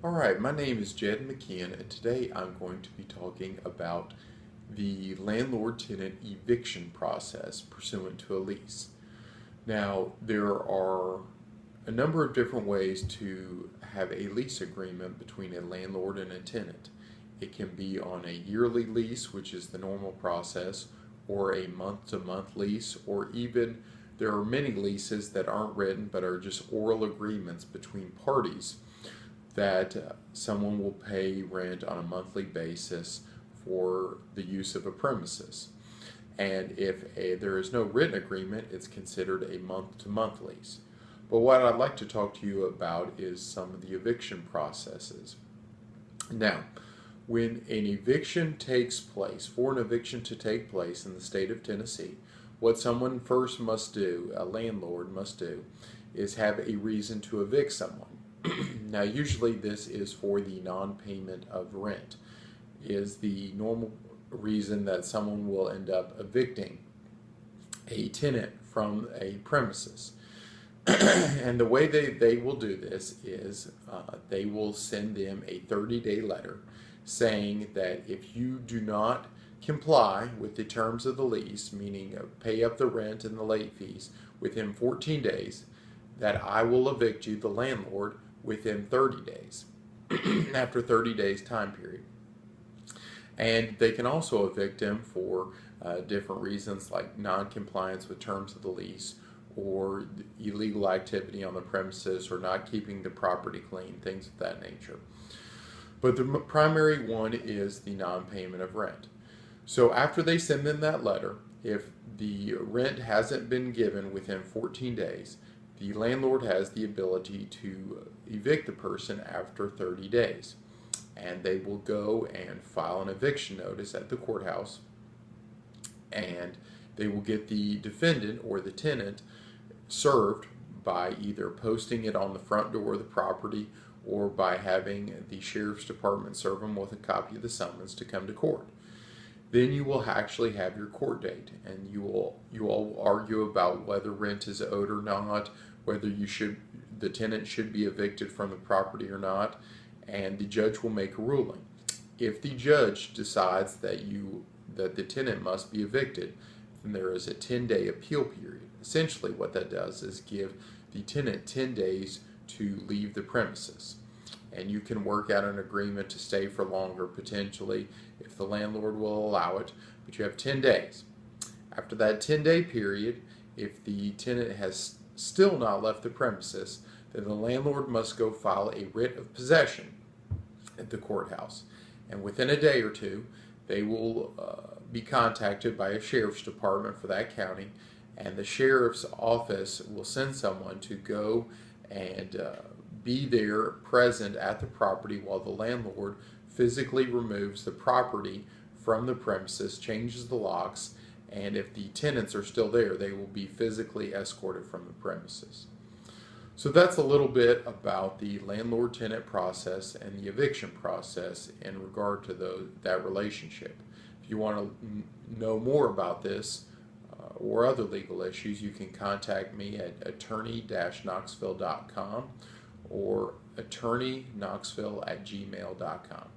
Alright, my name is Jed McKeehan, and today I'm going to be talking about the landlord-tenant eviction process pursuant to a lease. Now, there are a number of different ways to have a lease agreement between a landlord and a tenant. It can be on a yearly lease, which is the normal process, or a month-to-month lease, or even there are many leases that aren't written but are just oral agreements between parties that someone will pay rent on a monthly basis for the use of a premises. And if there is no written agreement, it's considered a month-to-month lease. But what I'd like to talk to you about is some of the eviction processes. Now, when an eviction takes place, for an eviction to take place in the state of Tennessee, what someone first must do, a landlord must do, is have a reason to evict someone. Now, usually this is for the non-payment of rent, is the normal reason that someone will end up evicting a tenant from a premises. And the way they will do this is they will send them a 30-day letter saying that if you do not comply with the terms of the lease, meaning pay up the rent and the late fees within 14 days, that I will evict you, the landlord, within 30 days, after 30 days time period. And they can also evict him for different reasons like non-compliance with terms of the lease, or illegal activity on the premises, or not keeping the property clean, things of that nature. But the primary one is the non-payment of rent. So after they send them that letter, if the rent hasn't been given within 14 days, the landlord has the ability to evict the person after 30 days. And they will go and file an eviction notice at the courthouse, and they will get the defendant or the tenant served by either posting it on the front door of the property or by having the sheriff's department serve them with a copy of the summons to come to court. Then you will actually have your court date, and you all argue about whether rent is owed or not, whether the tenant should be evicted from the property or not, and the judge will make a ruling. If the judge decides that the tenant must be evicted, then there is a 10-day appeal period. Essentially what that does is give the tenant 10 days to leave the premises. And you can work out an agreement to stay for longer, potentially, if the landlord will allow it, but you have 10 days. After that 10-day period, if the tenant has still not left the premises, then the landlord must go file a writ of possession at the courthouse. And within a day or two, they will be contacted by a sheriff's department for that county, and the sheriff's office will send someone to go and be there present at the property while the landlord physically removes the property from the premises, changes the locks, and if the tenants are still there, they will be physically escorted from the premises. So that's a little bit about the landlord-tenant process and the eviction process in regard to that relationship. If you want to know more about this or other legal issues, you can contact me at attorney-knoxville.com or attorneyknoxville@gmail.com.